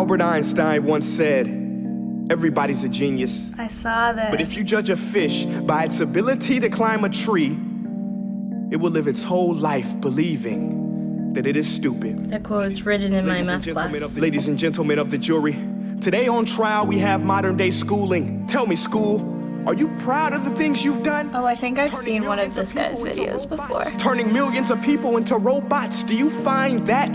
Albert Einstein once said, everybody's a genius. I saw this. But if you judge a fish by its ability to climb a tree, it will live its whole life believing that it is stupid. That quote was written in my math class. Ladies and gentlemen of the jury, today on trial we have modern day schooling. Tell me, school, are you proud of the things you've done? Oh, I think I've seen one of this guy's videos before. Turning millions of people into robots, do you find that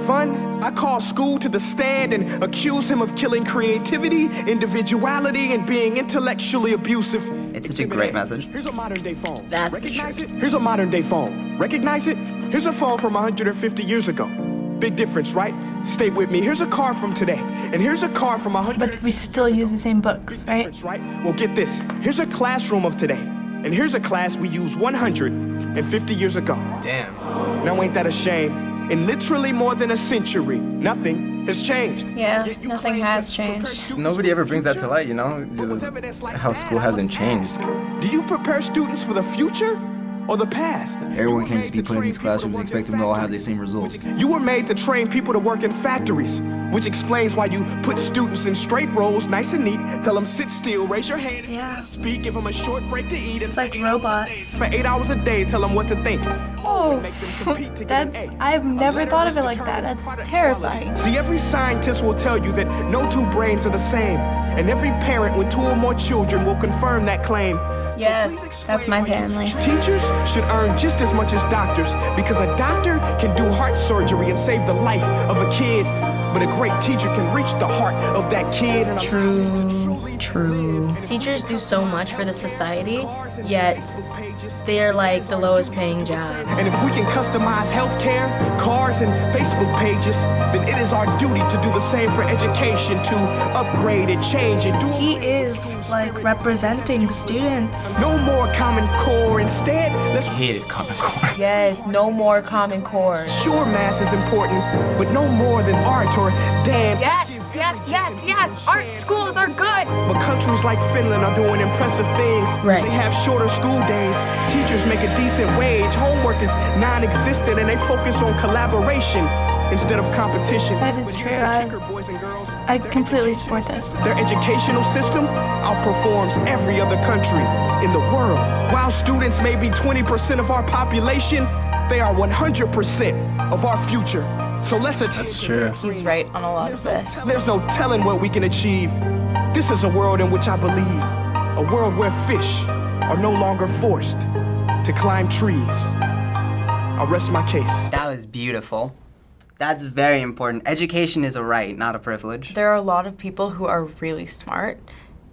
fun? I call school to the stand and accuse him of killing creativity, individuality, and being intellectually abusive. It's such a great message. Here's a modern day phone. That's the Recognize truth. it? Here's a modern day phone. Recognize it? Here's a phone from 150 years ago. Big difference, right? Stay with me. Here's a car from today, and here's a car from 100. But we still use the same books, right? Right? Well, get this. Here's a classroom of today, and here's a class we used 150 years ago. Damn. Now ain't that a shame? In literally more than a century, nothing has changed. Yeah, nothing has changed. Nobody ever brings that to light, you know? Just how school hasn't changed. Do you prepare students for the future or the past? Everyone can't just be put in these classrooms and expect them to all have the same results. You were made to train people to work in factories, which explains why you put students in straight rows, nice and neat. Tell them sit still, raise your hand if you Yeah. gotta speak, give them a short break to eat. It's like robots. For 8 hours a day, tell them what to think. Oh, Make them compete to get an that's, A. I've never thought of it like that. That's terrifying. See, every scientist will tell you that no two brains are the same, and every parent with 2 or more children will confirm that claim. Yes, that's my family. Teachers should earn just as much as doctors, because a doctor can do heart surgery and save the life of a kid, but a great teacher can reach the heart of that kid. And True. Teachers do so much for the society, yet they're like the lowest paying job. And if we can customize healthcare, cars, and Facebook pages, then it is our duty to do the same for education, to upgrade and change and do. He is like representing students. No more Common Core. Instead, let's Hated Common Core. Yes, no more Common Core. sure math is important, but no more than art or dance. Yes. Art schools are good. But countries like Finland are doing impressive things. Right. They have shorter school days. Teachers make a decent wage. Homework is non-existent, and they focus on collaboration instead of competition. That is true. Boys and girls. I completely support this. Their educational system outperforms every other country in the world. While students may be 20% of our population, they are 100% of our future. So let's That's true. He's right on a lot of this. There's no telling what we can achieve. This is a world in which I believe, a world where fish are no longer forced to climb trees. I'll rest my case. That was beautiful. That's very important. Education is a right, not a privilege. There are a lot of people who are really smart,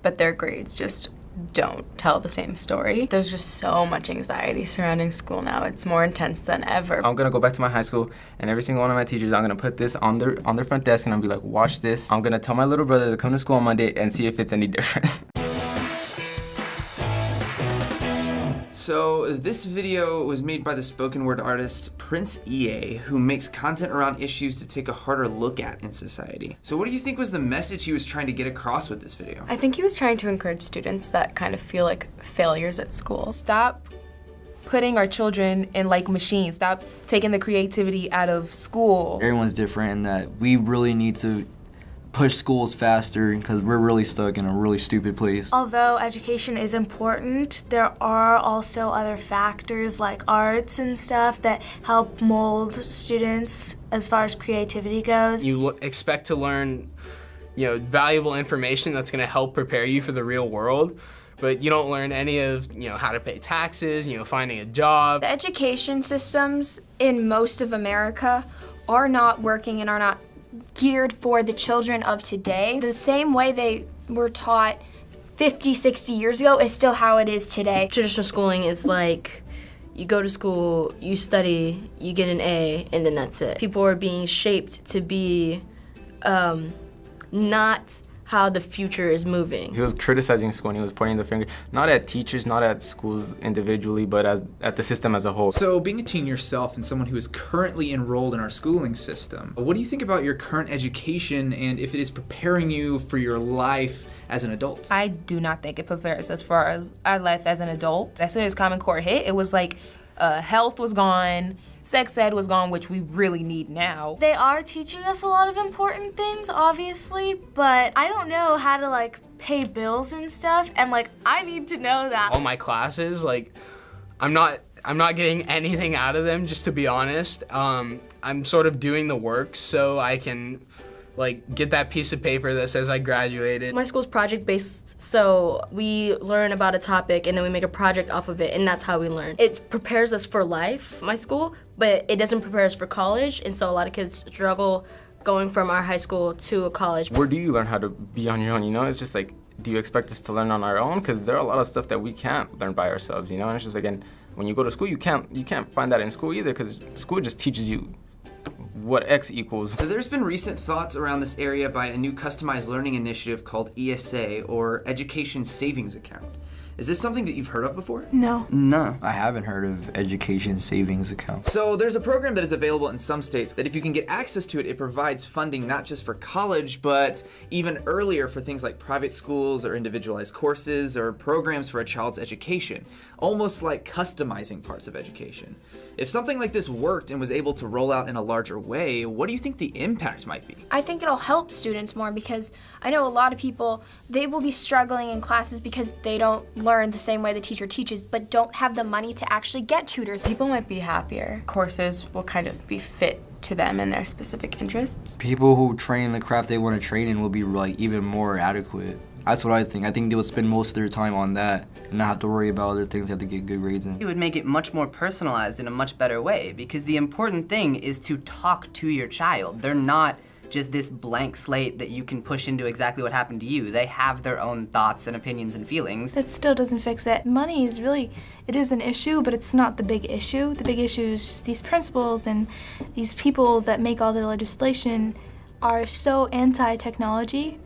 but their grades just don't tell the same story. There's just so much anxiety surrounding school now. It's more intense than ever. I'm gonna go back to my high school, and every single one of my teachers, I'm gonna put this on their front desk, and I'm gonna be like, watch this. I'm gonna tell my little brother to come to school on Monday and see if it's any different. So this video was made by the spoken word artist Prince EA, who makes content around issues to take a harder look at in society. So what do you think was the message he was trying to get across with this video? I think he was trying to encourage students that kind of feel like failures at school. Stop putting our children in like machines. Stop taking the creativity out of school. Everyone's different in that we really need to push schools faster because we're really stuck in a really stupid place. Although education is important, there are also other factors like arts and stuff that help mold students as far as creativity goes. You expect to learn, valuable information that's going to help prepare you for the real world, but you don't learn any of, how to pay taxes, finding a job. The education systems in most of America are not working and are not geared for the children of today. The same way they were taught 50, 60 years ago is still how it is today. Traditional schooling is like, you go to school, you study, you get an A, and then that's it. People are being shaped to be not how the future is moving. He was criticizing school and he was pointing the finger, not at teachers, not at schools individually, but at the system as a whole. So being a teen yourself and someone who is currently enrolled in our schooling system, what do you think about your current education and if it is preparing you for your life as an adult? I do not think it prepares us for our life as an adult. As soon as Common Core hit, it was like health was gone, sex ed was gone, which we really need now. They are teaching us a lot of important things, obviously, but I don't know how to like pay bills and stuff, and like I need to know that. All my classes, like, I'm not getting anything out of them, just to be honest. I'm sort of doing the work so I can like get that piece of paper that says I graduated. My school's project-based, so we learn about a topic and then we make a project off of it, and that's how we learn. It prepares us for life, my school, but it doesn't prepare us for college, and so a lot of kids struggle going from our high school to a college. Where do you learn how to be on your own, you know? It's just like, do you expect us to learn on our own? Because there are a lot of stuff that we can't learn by ourselves, you know? And it's just, again, when you go to school, you can't find that in school either, because school just teaches you what X equals. So there's been recent thoughts around this area by a new customized learning initiative called ESA, or Education Savings Account. Is this something that you've heard of before? No. No, I haven't heard of Education Savings Account. So there's a program that is available in some states that if you can get access to it, it provides funding not just for college, but even earlier for things like private schools or individualized courses or programs for a child's education, almost like customizing parts of education. If something like this worked and was able to roll out in a larger way, what do you think the impact might be? I think it'll help students more because I know a lot of people, they will be struggling in classes because they don't learn the same way the teacher teaches, but don't have the money to actually get tutors. People might be happier. Courses will kind of be fit to them and their specific interests. People who train the craft they want to train in will be like even more adequate. That's what I think. I think they would spend most of their time on that and not have to worry about other things they have to get good grades in. It would make it much more personalized in a much better way, because the important thing is to talk to your child. They're not just this blank slate that you can push into exactly what happened to you. They have their own thoughts and opinions and feelings. It still doesn't fix it. Money is really, it is an issue, but it's not the big issue. The big issue is just these principals and these people that make all the legislation are so anti-technology.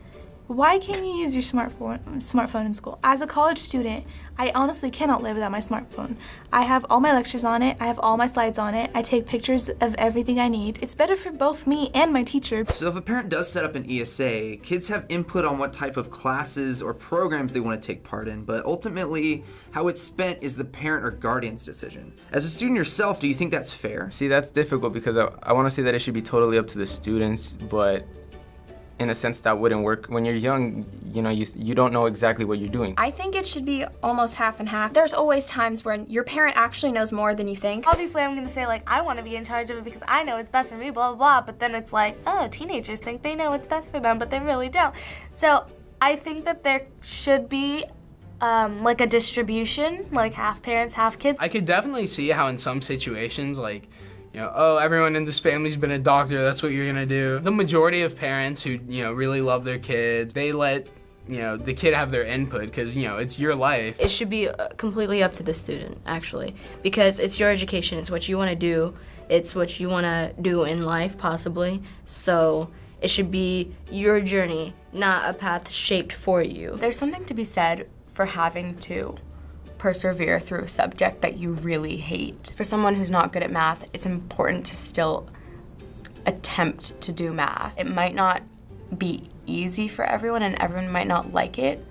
Why can't you use your smartphone in school? As a college student, I honestly cannot live without my smartphone. I have all my lectures on it, I have all my slides on it, I take pictures of everything I need. It's better for both me and my teacher. So if a parent does set up an ESA, kids have input on what type of classes or programs they want to take part in, but ultimately, how it's spent is the parent or guardian's decision. As a student yourself, do you think that's fair? See, that's difficult because I want to say that it should be totally up to the students, but in a sense that wouldn't work. When you're young, you know, you don't know exactly what you're doing. I think it should be almost half and half. There's always times when your parent actually knows more than you think. Obviously, I'm gonna say like, I wanna be in charge of it because I know it's best for me, blah, blah, blah, but then it's like, oh, teenagers think they know what's best for them, but they really don't. So I think that there should be like a distribution, like half parents, half kids. I could definitely see how in some situations, like, you know, oh, everyone in this family's been a doctor, that's what you're gonna do. The majority of parents who, you know, really love their kids, they let, you know, the kid have their input because, you know, it's your life. It should be completely up to the student, actually, because it's your education, it's what you wanna do, it's what you wanna do in life, possibly, so it should be your journey, not a path shaped for you. There's something to be said for having to persevere through a subject that you really hate. For someone who's not good at math, it's important to still attempt to do math. It might not be easy for everyone and everyone might not like it,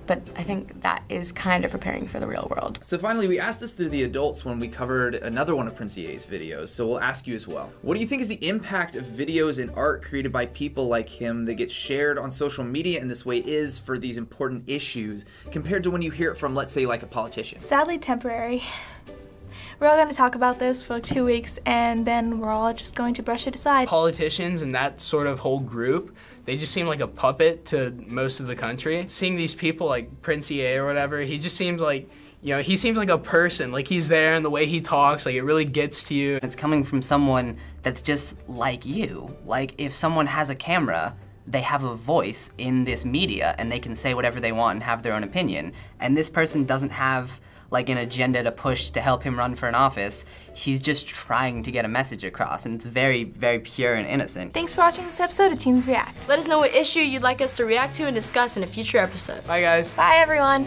but I think that is kind of preparing for the real world. So finally, we asked this through the adults when we covered another one of Prince EA's videos, so we'll ask you as well. What do you think is the impact of videos and art created by people like him that get shared on social media in this way is for these important issues compared to when you hear it from, let's say, like a politician? Sadly temporary. We're all gonna talk about this for like 2 weeks and then we're all just going to brush it aside. Politicians and that sort of whole group, they just seem like a puppet to most of the country. Seeing these people like Prince EA or whatever, he just seems like, you know, he seems like a person, like he's there and the way he talks, like it really gets to you. It's coming from someone that's just like you. Like if someone has a camera, they have a voice in this media and they can say whatever they want and have their own opinion. And this person doesn't have like an agenda to push to help him run for an office. He's just trying to get a message across, and it's very, very pure and innocent. Thanks for watching this episode of Teens React. Let us know what issue you'd like us to react to and discuss in a future episode. Bye guys. Bye everyone.